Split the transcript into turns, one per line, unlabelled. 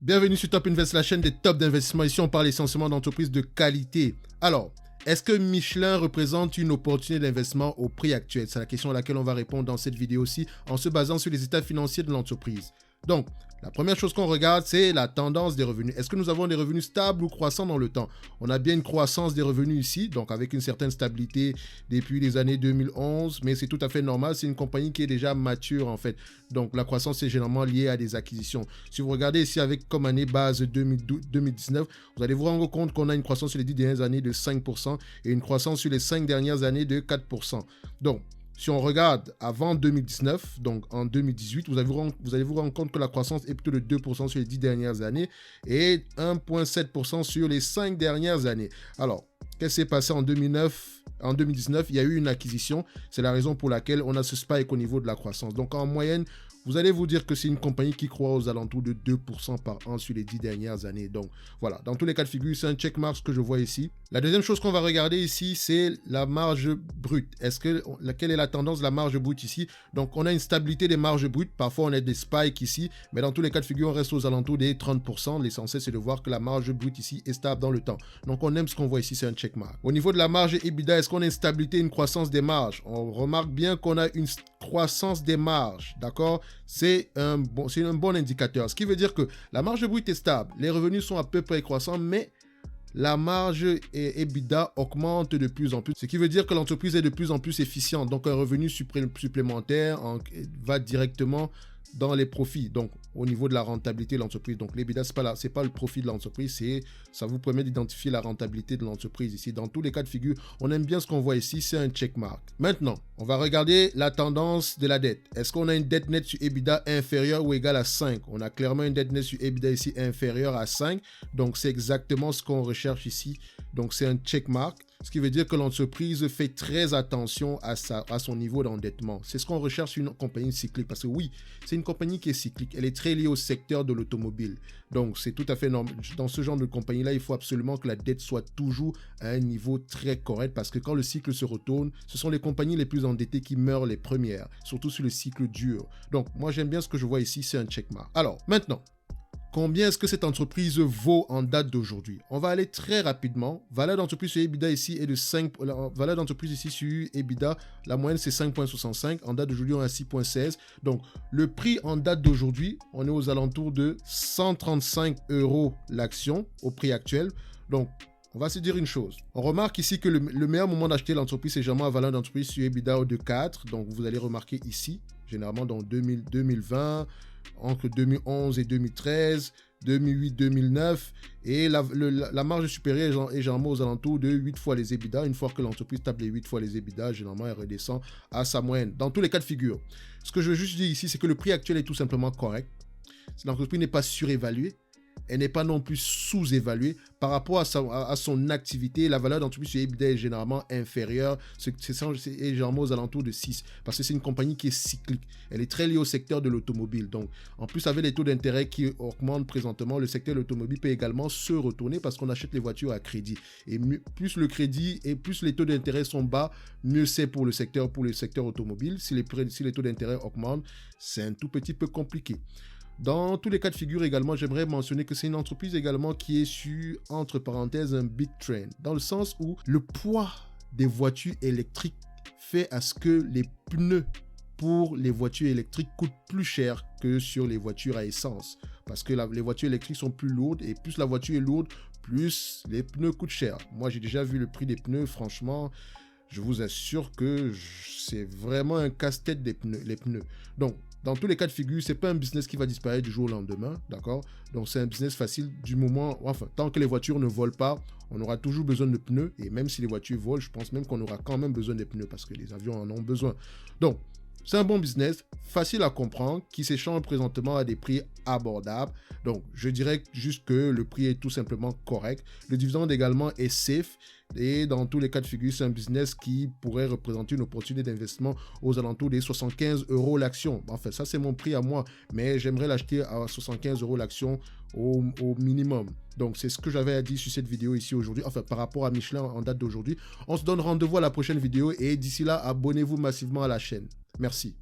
Bienvenue sur Top Invest, la chaîne des tops d'investissement. Ici, on parle essentiellement d'entreprises de qualité. Alors, est-ce que Michelin représente une opportunité d'investissement au prix actuel? C'est la question à laquelle on va répondre dans cette vidéo aussi en se basant sur les états financiers de l'entreprise. Donc, la première chose qu'on regarde, c'est la tendance des revenus. Est-ce que nous avons des revenus stables ou croissants dans le temps? On a bien une croissance des revenus ici, donc avec une certaine stabilité depuis les années 2011, mais c'est tout à fait normal. C'est une compagnie qui est déjà mature en fait. Donc, la croissance est généralement liée à des acquisitions. Si vous regardez ici avec comme année base 2019, vous allez vous rendre compte qu'on a une croissance sur les 10 dernières années de 5% et une croissance sur les 5 dernières années de 4%. Donc, si on regarde avant 2019, donc en 2018, vous allez vous rendre compte que la croissance est plutôt de 2% sur les 10 dernières années et 1,7% sur les 5 dernières années. Alors, qu'est-ce qui s'est passé en 2009? En 2019, il y a eu une acquisition. C'est la raison pour laquelle on a ce spike au niveau de la croissance. Donc, en moyenne, vous allez vous dire que c'est une compagnie qui croît aux alentours de 2% par an sur les 10 dernières années. Donc, voilà. Dans tous les cas de figure, c'est un checkmark que je vois ici. La deuxième chose qu'on va regarder ici, c'est la marge brute. Quelle est la tendance de la marge brute ici? Donc, on a une stabilité des marges brutes. Parfois, on a des spikes ici. Mais dans tous les cas de figure, on reste aux alentours des 30%. L'essentiel, c'est de voir que la marge brute ici est stable dans le temps. Donc, on aime ce qu'on voit ici, c'est un checkmark. Au niveau de la marge EBITDA, est-ce qu'on a une stabilité, une croissance des marges? On remarque bien qu'on a une croissance des marges, d'accord? C'est un bon indicateur. Ce qui veut dire que la marge brute est stable. Les revenus sont à peu près croissants, mais la marge EBITDA augmente de plus en plus. Ce qui veut dire que l'entreprise est de plus en plus efficiente. Donc, un revenu supplémentaire va directement dans les profits, donc au niveau de la rentabilité de l'entreprise. Donc l'EBITDA, c'est pas le profit de l'entreprise, ça vous permet d'identifier la rentabilité de l'entreprise ici. Dans tous les cas de figure, on aime bien ce qu'on voit ici, c'est un checkmark. Maintenant, on va regarder la tendance de la dette. Est-ce qu'on a une dette nette sur EBITDA inférieure ou égale à 5? On a clairement une dette nette sur EBITDA ici inférieure à 5, donc c'est exactement ce qu'on recherche ici. Donc c'est un checkmark. Ce qui veut dire que l'entreprise fait très attention à son niveau d'endettement. C'est ce qu'on recherche sur une compagnie cyclique. Parce que oui, c'est une compagnie qui est cyclique. Elle est très liée au secteur de l'automobile. Donc, c'est tout à fait normal. Dans ce genre de compagnie-là, il faut absolument que la dette soit toujours à un niveau très correct. Parce que quand le cycle se retourne, ce sont les compagnies les plus endettées qui meurent les premières. Surtout sur le cycle dur. Donc, moi, j'aime bien ce que je vois ici. C'est un checkmark. Alors, maintenant, combien est-ce que cette entreprise vaut en date d'aujourd'hui? On va aller très rapidement. Valeur d'entreprise sur EBITDA ici est de 5. Valeur d'entreprise ici sur EBITDA, la moyenne c'est 5,65. En date d'aujourd'hui, on est à 6,16. Donc, le prix en date d'aujourd'hui, on est aux alentours de 135 € l'action au prix actuel. Donc, on va se dire une chose. On remarque ici que le meilleur moment d'acheter l'entreprise, c'est généralement la valeur d'entreprise sur EBITDA de 4. Donc, vous allez remarquer ici, généralement dans 2020, entre 2011 et 2013, 2008-2009, et la marge supérieure est généralement aux alentours de 8 fois les EBITDA. Une fois que l'entreprise tape les 8 fois les EBITDA, généralement elle redescend à sa moyenne. Dans tous les cas de figure, ce que je veux juste dire ici, c'est que le prix actuel est tout simplement correct. L'entreprise n'est pas surévaluée. Elle n'est pas non plus sous-évaluée par rapport à son activité. La valeur d'entreprise sur EBITDA est généralement inférieure. C'est généralement aux alentours de 6 parce que c'est une compagnie qui est cyclique. Elle est très liée au secteur de l'automobile. Donc, en plus, avec les taux d'intérêt qui augmentent présentement, le secteur de l'automobile peut également se retourner parce qu'on achète les voitures à crédit. Et plus le crédit et plus les taux d'intérêt sont bas, mieux c'est pour le secteur automobile. Si les taux d'intérêt augmentent, c'est un tout petit peu compliqué. Dans tous les cas de figure également, j'aimerais mentionner que c'est une entreprise également qui est sur, entre parenthèses, un big trend. Dans le sens où le poids des voitures électriques fait à ce que les pneus pour les voitures électriques coûtent plus cher que sur les voitures à essence. Parce que les voitures électriques sont plus lourdes et plus la voiture est lourde, plus les pneus coûtent cher. Moi, j'ai déjà vu le prix des pneus, franchement, je vous assure que c'est vraiment un casse-tête les pneus. Donc, dans tous les cas de figure, ce n'est pas un business qui va disparaître du jour au lendemain, d'accord? Donc, c'est un business facile du moment, enfin, tant que les voitures ne volent pas, on aura toujours besoin de pneus. Et même si les voitures volent, je pense même qu'on aura quand même besoin des pneus parce que les avions en ont besoin. Donc, c'est un bon business, facile à comprendre, qui s'échange présentement à des prix abordables. Donc, je dirais juste que le prix est tout simplement correct. Le dividende également est safe. Et dans tous les cas de figure, c'est un business qui pourrait représenter une opportunité d'investissement aux alentours des 75 € l'action. Enfin, ça, c'est mon prix à moi. Mais j'aimerais l'acheter à 75 € l'action au minimum. Donc, c'est ce que j'avais à dire sur cette vidéo ici aujourd'hui. Enfin, par rapport à Michelin en date d'aujourd'hui. On se donne rendez-vous à la prochaine vidéo. Et d'ici là, abonnez-vous massivement à la chaîne. Merci.